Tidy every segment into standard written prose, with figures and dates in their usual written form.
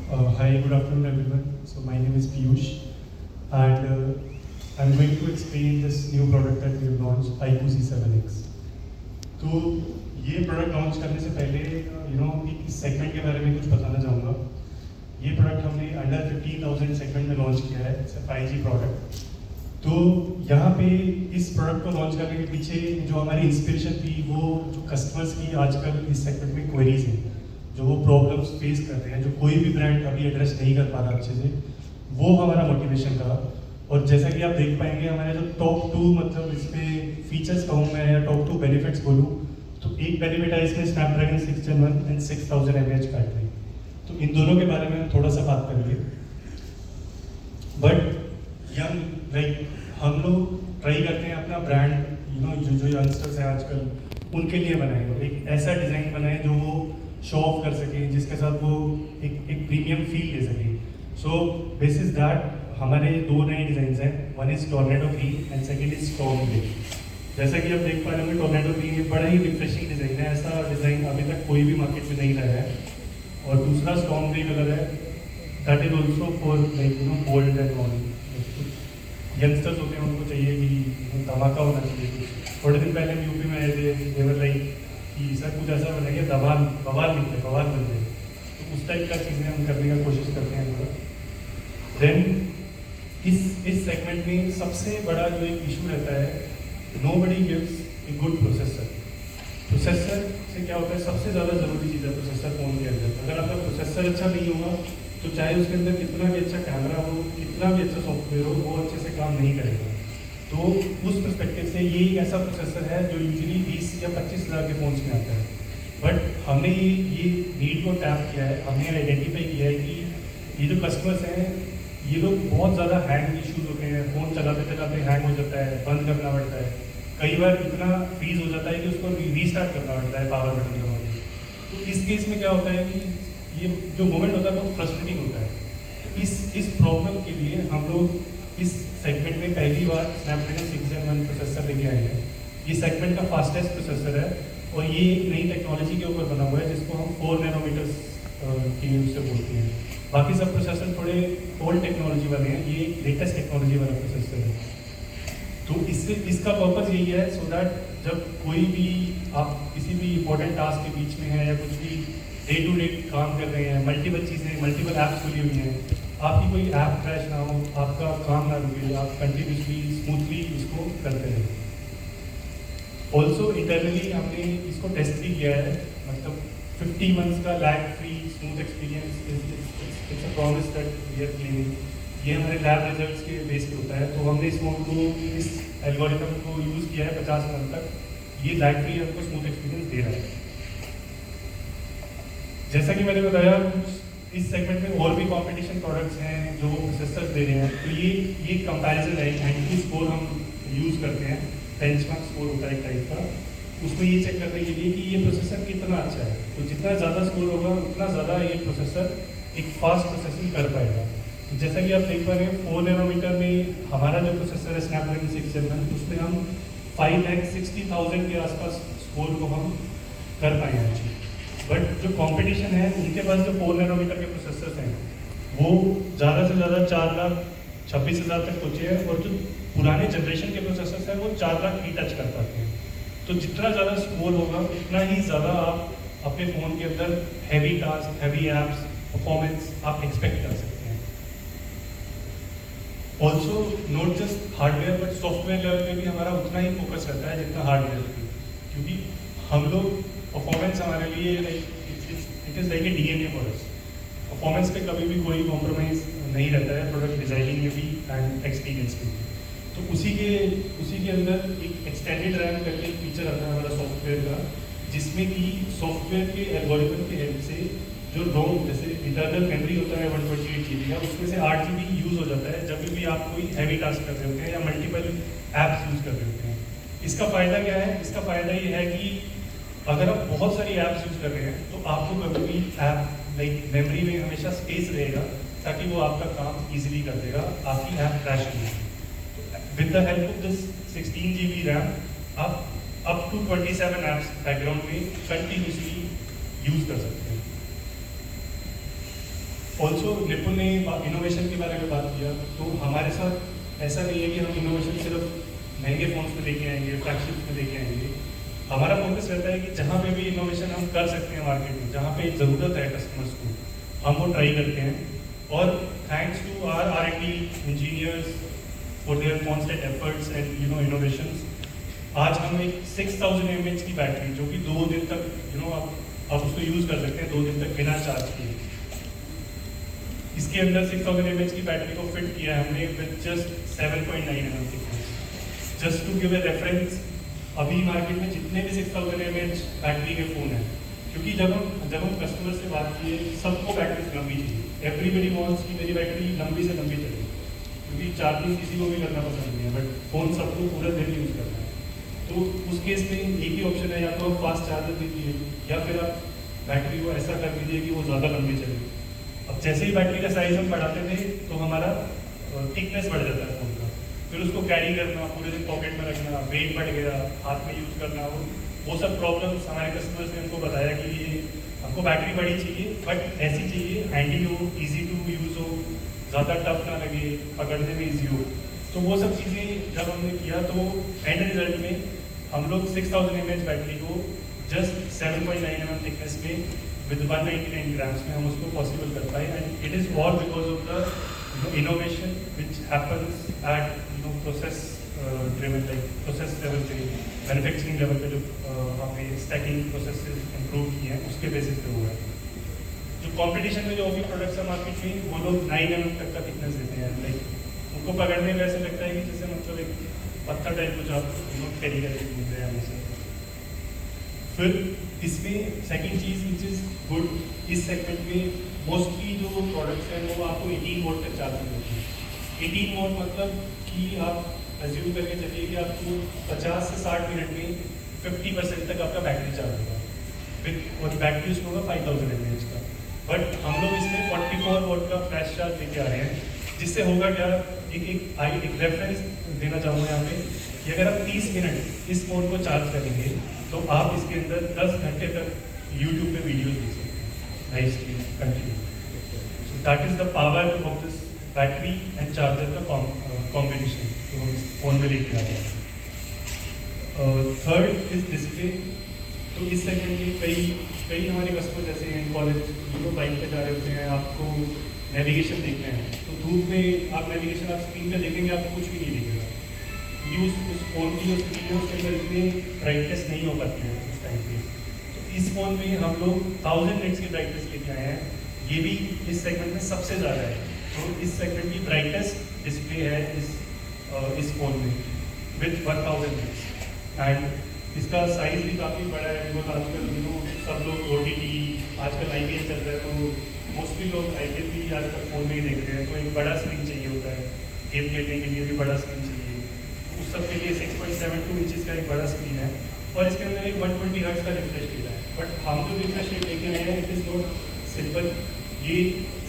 Hi, good afternoon everyone. So my name is Piyush and I'm going to explain this new product that we have launched, iQOO C7X. तो ये product launch करने से पहले इस segment के बारे में कुछ बताना चाहूँगा। ये प्रोडक्ट हमने अंडर 15,000 सेगमेंट में लॉन्च किया है, इट्स अ 5G प्रोडक्ट। तो यहाँ पे इस प्रोडक्ट को लॉन्च करने के पीछे जो हमारी इंस्पिरेशन थी वो जो कस्टमर्स की आजकल इस सेगमेंट में क्वेरीज हैं, जो वो प्रॉब्लम्स फेस कर रहे हैं, जो कोई भी ब्रांड अभी एड्रेस नहीं कर पा रहा अच्छे से, वो हमारा मोटिवेशन था। और जैसा कि आप देख पाएंगे हमारे जो टॉप 2 मतलब इसमें फीचर्स कहूँ मैं या टॉप 2 बेनिफिट्स बोलूँ तो एक बेनिफिट है इसमें Snapdragon 6 Gen 1 and 6000 mAh battery. तो इन दोनों के बारे में थोड़ा सा बात करेंगे। बट यंग लाइक हम लोग ट्राई करते हैं अपना ब्रांड जो यंगस्टर्स हैं आजकल उनके लिए बनाए, एक ऐसा डिज़ाइन बनाए जो वो शो ऑफ कर सके, जिसके साथ वो एक प्रीमियम फील ले सके। सो बेसिस दैट हमारे 2 नए डिज़ाइन हैं, one is tornado green and second is storm grey. जैसा कि आप देख पा रहे होंगे टॉर्नेडो ग्रीन ये बड़ा ही रिफ्रेशिंग डिज़ाइन है, ऐसा डिज़ाइन अभी तक कोई भी मार्केट में नहीं लाया है। और दूसरा स्टॉर्म ग्रे कलर है, that is also for like bold and on. Youngsters होते हैं उनको चाहिए कि धमाका होना चाहिए। थोड़े दिन पहले हम यूपी में आए थे, देवर लाइक कि सर कुछ ऐसा बनाइए बवाल बन जाए। तो उस टाइप का चीज़ें हम करने का कोशिश करते हैं थोड़ा। देन इस सेगमेंट में सबसे बड़ा जो एक इशू रहता है, nobody gives a good processor. Processor से क्या होता है, सबसे ज़्यादा ज़रूरी चीज़ है प्रोसेसर फ़ोन के अंदर। अगर आपका प्रोसेसर अच्छा नहीं होगा तो चाहे उसके अंदर कितना भी अच्छा कैमरा हो, कितना भी अच्छा सॉफ्टवेयर हो, वो अच्छे से काम नहीं करेगा। तो उस पर्सपेक्टिव से ये एक ऐसा प्रोसेसर है जो यूजुअली 20 या 25 हज़ार के फ़ोन्स में आता है। बट हमने ये नीड को टैप किया है, हमने आइडेंटिफाई किया है कि ये जो कस्टमर्स हैं ये लोग बहुत ज़्यादा हैंग इश्यूज होते हैं, फ़ोन चलाते चलाते हैंग हो जाता है, बंद करना पड़ता है, कई बार इतना फ्रीज हो जाता है कि उसको रीस्टार्ट करना पड़ता है पावर बटन दबा के। तो इस केस में क्या होता है कि ये जो मोमेंट होता है बहुत फ्रस्ट्रेटिंग होता है। तो इस प्रॉब्लम के लिए हम लोग इस सेगमेंट में पहली बार स्नैपड्रैगन 6 Gen 1 प्रोसेसर लेके आए हैं। ये सेगमेंट का फास्टेस्ट प्रोसेसर है और ये एक नई टेक्नोलॉजी के ऊपर बना हुआ है जिसको हम 4 नैनोमीटर्स की यूज से बोलते हैं। बाकी सब प्रोसेसर थोड़े ओल्ड टेक्नोलॉजी वाले हैं, ये लेटेस्ट टेक्नोलॉजी वाला प्रोसेसर है। तो इसका पर्पज़ यही है सो दैट जब कोई भी आप किसी भी इंपॉर्टेंट टास्क के बीच में है या कुछ भी डे टू डे काम कर रहे हैं, मल्टीपल चीज़ें, मल्टीपल ऐप्स खुली हुई हैं, आपकी कोई ऐप क्रैश ना हो, आपका काम ना रुके, आप कंटिन्यूसली स्मूथली इसको करते रहें। ऑल्सो इंटरनली हमने इसको टेस्ट भी किया है, मतलब 50 मंथ्स का lag free smooth experience it's a promise that we are claiming. ये हमारे लैब रिजल्ट्स के बेस पे होता है। तो हमने इस फोन को, इस एल्गोरिथम को यूज़ किया है 50 मंथ तक, ये लैग फ्री हमको स्मूथ एक्सपीरियंस दे रहा है। जैसा कि मैंने बताया इस सेगमेंट में और भी कंपटीशन प्रोडक्ट्स हैं जो प्रोसेसर्स दे रहे हैं। तो ये कंपैरिजन है, एंटी स्कोर हम यूज़ करते हैं, बेंचमार्क स्कोर होता है एक टाइप का, उसमें ये चेक करने के लिए कि ये प्रोसेसर कितना अच्छा है। तो जितना ज़्यादा स्कोर होगा उतना ज़्यादा ये प्रोसेसर एक फास्ट प्रोसेसिंग कर पाएगा। तो जैसा कि आप देख पा रहे हैं 4 नैनोमीटर में हमारा जो प्रोसेसर है स्नैपड्रैगन 6 Gen 1, उसमें हम 5,60,000 के आसपास स्कोर को हम कर पाए हैं अच्छी। बट जो कंपटीशन है उनके पास जो 4 नैनोमीटर के प्रोसेसर्स हैं वो ज़्यादा से ज़्यादा 4,26,000 तक पहुँचे हैं, और जो पुराने जनरेशन के प्रोसेसर्स हैं वो 4 लाख ही टच कर पाते हैं। तो जितना ज़्यादा स्कोर होगा उतना ही ज़्यादा आप अपने फ़ोन के अंदर heavy task, heavy apps, performance आप एक्सपेक्ट कर सकते हैं। Also not just hardware but software level पे भी हमारा उतना ही फोकस रहता है जितना हार्डवेयर पे, क्योंकि हम लोग परफॉर्मेंस हमारे लिए it is like a DNA for us. Performance पे कभी भी कोई कॉम्प्रोमाइज़ नहीं रहता है, प्रोडक्ट डिज़ाइनिंग में भी एंड एक्सपीरियंस में भी। तो उसी के अंदर एक एक्सटेंडेड रैम करके एक फीचर आता है हमारा सॉफ्टवेयर का, जिसमें कि सॉफ्टवेयर के एल्गोरिथम के हेल्प से जो रोम, जैसे इंटरनल मेमोरी होता है 128 GB का, उसमें से 8 GB यूज़ हो जाता है जब भी आप कोई हैवी टास्क कर रहे होते हैं या मल्टीपल ऐप्स यूज़ कर रहे होते हैं। इसका फ़ायदा क्या है? इसका फ़ायदा ये है कि अगर आप बहुत सारी ऐप्स यूज़ कर रहे हैं तो आपको कभी भी ऐप लाइक मेमोरी में हमेशा स्पेस रहेगा ताकि वो आपका काम ईजिली कर देगा, आपकी ऐप क्रैश नहीं होगी। With the help of this 16 GB RAM आप अप टू 27 ऐप्स बैकग्राउंड में कंटिन्यूसली यूज़ कर सकते हैं। ऑल्सो निपुण ने इनोवेशन के बारे में बात किया, तो हमारे साथ ऐसा नहीं है कि हम इनोवेशन सिर्फ महंगे फ़ोन्स में लेके आएंगे, फ्लैगशिप में लेके आएंगे। हमारा फोकस रहता है कि जहाँ पे भी इनोवेशन हम कर सकते हैं मार्केट में, जहाँ पे ज़रूरत है कस्टमर्स को, हम वो ट्राई करते हैं। और thanks to our R&D engineers for their constant efforts and innovations, आज हम एक 6000 mAh की बैटरी, जो कि 2 दिन तक आप उसको यूज़ कर सकते हैं 2 दिन तक बिना चार्ज किए। इसके अंदर 6000 mAh की बैटरी को फिट किया है हमने with just 7.9 mm thickness. Just to give a reference, अभी मार्केट में जितने भी 6000 mAh बैटरी के फ़ोन हैं, क्योंकि जब हम कस्टमर से बात किए, सबको बैटरी लंबी चाहिए। एवरीबडी वांट्स कि मेरी बैटरी लंबी से लंबी चले, क्योंकि चार्जिंग किसी को भी करना पसंद नहीं है, बट फ़ोन सबको पूरा दिन यूज़ करना है। तो उस केस में एक ही ऑप्शन है, या तो आप फास्ट चार्जर दीजिए या फिर आप बैटरी को ऐसा कर दीजिए कि वो ज़्यादा लंबी चले। अब जैसे ही बैटरी का साइज हम बढ़ाते थे तो हमारा थिकनेस बढ़ जाता है फ़ोन का, फिर उसको कैरी करना, पूरे दिन पॉकेट में रखना, वेट बढ़ गया, हाथ में यूज़ करना, वो सब प्रॉब्लम्स हमारे कस्टमर्स ने हमको बताया कि ये हमको बैटरी बड़ी चाहिए, बट ऐसी चाहिए हैंडी हो, ईजी टू यूज़ हो, ज़्यादा टफ ना लगे, पकड़ने में ईजी हो। तो वो सब चीज़ें जब हमने किया तो एंड रिजल्ट में हम लोग 6000 mAh बैटरी को जस्ट 7.9 mm थिकनेस में विद 199 ग्राम्स में हम उसको पॉसिबल कर पाए। And it is all because of the innovation which happens at process driven, like process level पे, मैन्युफैक्चरिंग लेवल पे जो हमने स्टैकिंग प्रोसेस इम्प्रूव किए हैं उसके बेसिस पे हुआ है। जो कंपटीशन में जो अभी प्रोडक्ट्स है मार्केट में, वो लोग 9 mm तक का थिकनेस देते हैं। लाइक उनको पकड़ने में ऐसे लगता है कि जैसे मतलब एक पत्थर टाइप कुछ आप कैरी करके घूम रहे हैं हमेशा। फिर इसमें second cheese which is good, इस सेगमेंट में मोस्टली जो प्रोडक्ट्स हैं वो आपको 18 वोल्ट तक चार्जिंग होती है। 18 वोल्ट मतलब कि आप एज्यूम करके चलिए कि आपको 50 से 60 मिनट में 50% तक आपका बैटरी चार्ज होगा विद, और बैटरी उसमें होगा 5000 mAh का। बट हम लोग इसमें 44 वोल्ट का फ्लैश चार्ज लेके आ रहे हैं, जिससे होगा क्या, एक रेफरेंस देना चाहूँगा यहाँ पे कि अगर आप 30 मिनट इस फोन को चार्ज करेंगे तो आप इसके अंदर 10 घंटे तक यूट्यूब पे वीडियोस देख सकते हैं live stream continue. So that is the power of this battery and charger का कॉम्बिनेशन जो हम इस फोन में लेके आ रहे हैं। Third is display. तो इस सेगमेंट में कई हमारे कस्टमर जैसे हैं कॉलेज बाइक पे जा रहे होते हैं, आपको नेविगेशन देखना है, तो धूप में आप नेविगेशन आप स्क्रीन पे देखेंगे, आपको कुछ भी नहीं दिखेगा। उस फ़ोन की जो स्क्रीन है उसके अंदर इतने ब्राइटनेस नहीं हो पाती है उस टाइम पे। तो इस फ़ोन में हम लोग 1000 nits की ब्राइटनेस लेके आए हैं, ये भी इस सेगमेंट में सबसे ज़्यादा है। तो इस सेगमेंट की ब्राइटनेस डिस्प्ले है इस फ़ोन में विथ 1000 nits। एंड इसका साइज़ भी काफ़ी बड़ा है, बिकॉज आजकल सब लोग OTT, आजकल IPL चल रहा है, तो मोस्टली लोग IPL भी आजकल फ़ोन में ही देख रहे हैं, तो एक बड़ा स्क्रीन चाहिए होता है, गेम खेलने के लिए भी बड़ा स्क्रीन चाहिए। उस सब के लिए 6.72 इंचज़ का एक बड़ा स्क्रीन है, और इसके अंदर एक 120 हर्ट्ज का रिफ्रेश रेट है। बट हम जो रिफ्रेश रेट लेके आए हैं इट इज़ नॉट सिंपल, ये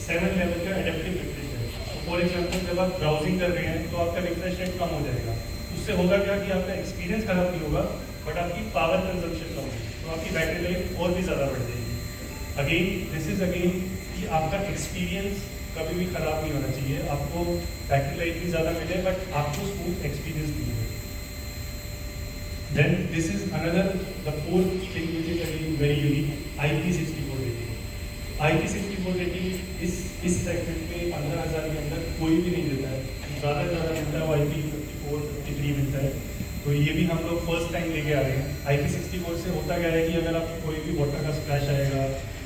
7 लेवल का एडेप्टिव रिफ्रेश है। तो फॉर एग्जाम्पल जब आप ब्राउजिंग कर रहे हैं तो आपका रिफ्रेश रेट कम हो जाएगा, उससे होगा क्या कि आपका एक्सपीरियंस खराब नहीं होगा, बट आपकी पावर कंजम्पशन कम होगी, तो आपकी बैटरी लाइफ और भी ज़्यादा बढ़ जाएगी। अगेन दिस इज़ अगेन कि आपका एक्सपीरियंस कभी भी ख़राब नहीं होना चाहिए, आपको बैटरी लाइफ भी ज़्यादा मिले बट आपको स्मूथ एक्सपीरियंस भी मिले। Then this is another the fourth thing which is again very unique, IP64 rating. IP64 rating इस सेगमेंट में 15,000 के अंदर कोई भी नहीं देता है, ज़्यादा से ज़्यादा मिलता है वो IP54, 53 मिलता है। तो ये भी हम लोग फर्स्ट टाइम लेके आ रहे हैं। IP64 से होता क्या है कि अगर आपको कोई भी वाटर का स्प्लैश आएगा,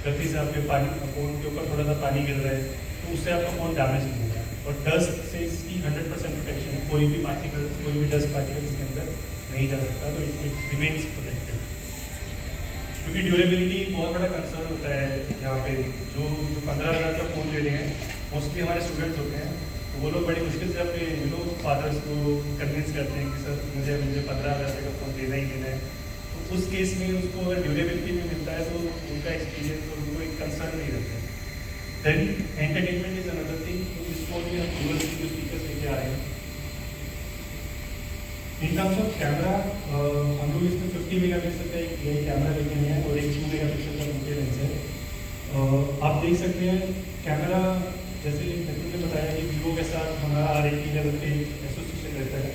गलती से आपके फ़ोन के ऊपर थोड़ा सा पानी गिर रहा है, तो उससे आपका फ़ोन डैमेज नहीं होगा। और डस्ट से इसकी 100% प्रोटेक्शन है, कोई भी पार्टिकल, कोई भी डस्ट पार्टिकल इसके अंदर नहीं जा सकता, तो इट रिमेन्स प्रोटेक्टेड। क्योंकि ड्यूरेबिलिटी बहुत बड़ा कंसर्न होता है यहाँ पे। जो 15,000 का फ़ोन ले रहे हैं मोस्टली हमारे स्टूडेंट्स होते हैं, तो वो लोग बड़ी मुश्किल से अपने फादर्स को कन्विंस करते हैं कि सर मुझे 15,000 का फ़ोन लेना ही लेना है। तो उस केस में उसको अगर ड्यूरेबिलिटी में मिलता है तो उनका एक्सपीरियंस और उनको एक कंसर्न नहीं रहता है। Then entertainment is another thing. तो इस फ़ोन में हम डुअल स्पीकर्स लेके आ रहे हैं। इन टर्म्स ऑफ कैमरा हम लोग इसमें 50 मेगापिक्सल का एक कैमरा लेके आए हैं और एक 2 मेगापिक्सल का मुख्य लेंस है। आप आप देख सकते हैं कैमरा, जैसे नितिन ने बताया कि वीवो के साथ हमारा R80 लेवल पे एसोसिएशन रहता है,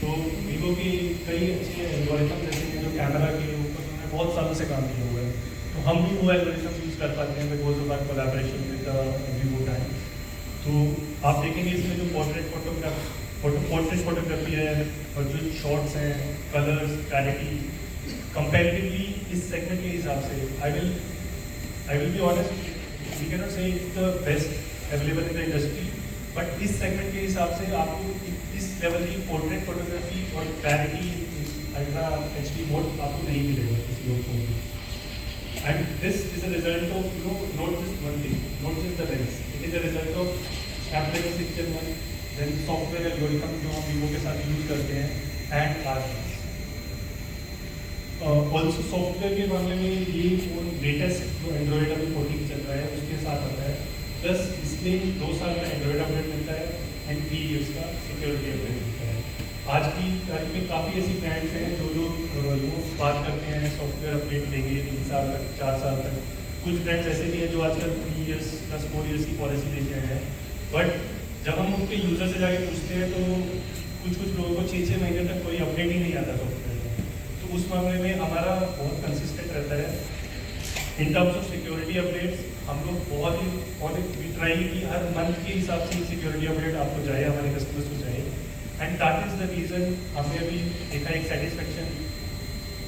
तो वीवो की कई अच्छे एल्गोरिथम जैसे कि जो कैमरा के ऊपर उन्होंने बहुत सालों से काम किया हुआ है, तो हम भी वो एल्गोरिथम यूज़ कर पाते हैं because of our collaboration with Vivo time. तो आप देखेंगे इसमें जो पोर्ट्रेट फोटोग्राफी है और जो शॉट्स हैं, कलर्स, क्लैरिटी, कंपैरेटिवली इस सेगमेंट के हिसाब से I will be honest, we can not say it's the best available in the industry, but इस सेगमेंट के हिसाब से आपको इस लेवल की पोर्ट्रेट फोटोग्राफी और क्लैरिटी अल्ट्रा HD मोड आपको नहीं मिलेगा किसी और फोन में। And this is a result of, not just one thing, not just the lens. It is a result of Snapdragon 6 Gen 1, then software algorithm जो हम Vivo के साथ यूज करते हैं, and RGBs. Also सॉफ्टवेयर के मामले में ये फोन लेटेस्ट जो एंड्रॉयड अभी 14 चल रहा है उसके साथ आता है, प्लस इसमें 2 साल का एंड्रॉयड अपडेट मिलता है एंड 3 years का सिक्योरिटी अपडेट मिलता है। आज की तारीख में काफ़ी ऐसी ब्रांड्स हैं जो लोग बात करते हैं सॉफ्टवेयर अपडेट लेंगे 3 साल तक, 4 साल तक। कुछ ब्रांड्स ऐसे भी हैं जो आजकल 3 years प्लस 4 years की पॉलिसी लेके आए हैं, बट जब हम उनके यूज़र से जाके पूछते हैं तो कुछ लोगों को 6-6 महीने तक कोई अपडेट ही नहीं आता सॉफ्टवेयर में। तो उस मामले में हमारा बहुत कंसिस्टेंट रहता है in terms of security updates. हम लोग बहुत ही ट्राई कि हर मंथ के हिसाब से सिक्योरिटी अपडेट आपको जाए, हमारे कस्टमर्स को जाए, and that is the reason हमने अभी देखा एक सेटिस्फेक्शन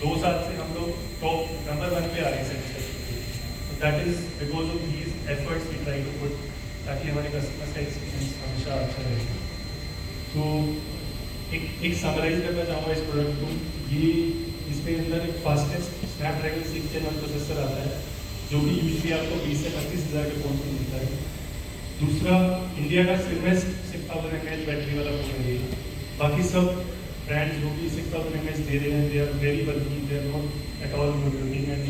2 साल से हम लोग टॉप नंबर 1 पे आ रहे हैं satisfaction. That is because of these efforts we try to put, ताकि हमारे कस्टमर्स का एक्सपीरियंस हमेशा अच्छा रहे। तो एक समराइज करना चाहूँगा इस प्रोडक्ट को। ये इसके अंदर एक फास्टेस्ट स्नैपड्रैगन 6 Gen 1 प्रोसेसर आता है, जो कि यूजली आपको 20 से 25 हज़ार के फोन में मिलता है। दूसरा, इंडिया का स्लिमेस्ट 6000 mAh बैटरी वाला फोन है। बाकी सब ब्रांड्स जो भी 6000 mAh दे रहे हैं, they are very bulky, they are not at all good looking. And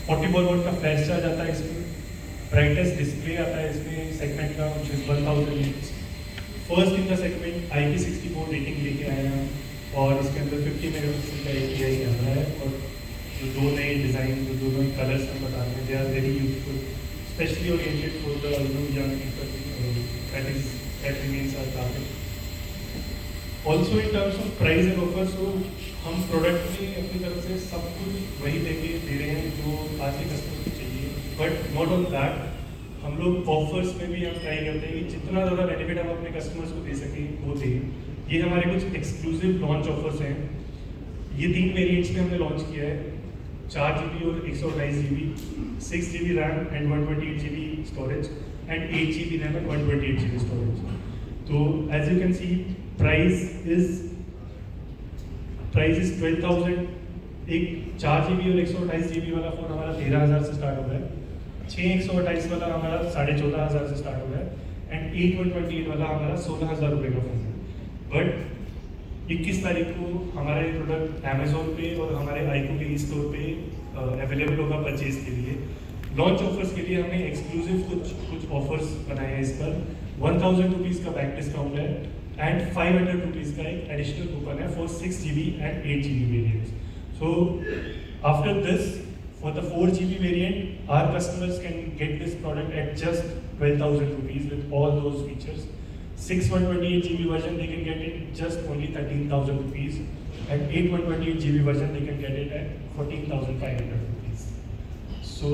44 volt का फ्लैश चार्ज आता है इसमें, ब्राइटेस्ट डिस्प्ले आता है इसमें सेगमेंट का, which is 1000 nits। First in the segment IP64 rating लेके आए हैं, और इसके अंदर 50 मेगापिक्सल का API कैमरा है, और जो 2 नए डिज़ाइन, जो 2 नए कलर्स हम बता रहे हैं, they are very useful, specially oriented for the young people, that remains our target. Also in terms of price and offer, so हम प्रोडक्ट में अपनी तरफ से सब कुछ वही दे रहे हैं जो आज के कस्टमर को चाहिए, बट नॉट ऑन दैट, हम लोग ऑफर्स में भी हम ट्राई करते हैं कि जितना ज़्यादा बेनिफिट हम अपने कस्टमर्स को दे सकें वो दें। ये हमारे कुछ एक्सक्लूसिव लॉन्च ऑफर्स हैं। ये 3 वेरिएंट्स में हमने लॉन्च किया है, 4 GB और 128 GB, 6 GB RAM and 128 GB storage, and 8 GB RAM and 128 GB storage. तो as you can see price is 12,000। एक 4 GB और 128 GB वाला फोन हमारा 13,000 से स्टार्ट हो रहा है, 6 128 वाला हमारा 14,500 से स्टार्ट हो रहा है, एंड 8 128 वाला हमारा 16,000 रुपये का फोन है। बट 21 तारीख को हमारा ये प्रोडक्ट अमेजोन पे और हमारे आईक्यू के स्टोर पे अवेलेबल होगा परचेज के लिए। लॉन्च ऑफर्स के लिए हमने एक्सक्लूसिव कुछ ऑफर्स बनाए हैं इस पर। 1000 रुपीज़ का बैंक डिस्काउंट है, एंड 500 रुपीज़ का एक एडिशनल कूपन है for 6 GB and 8 GB variants. So after this, for the 4 GB variant, our customers can get this product at just 12,000 rupees with all those features. 6 128 GB version they can get it just only 13,000 rupees, and 8 128 GB version they can get it at 14,500 rupees. So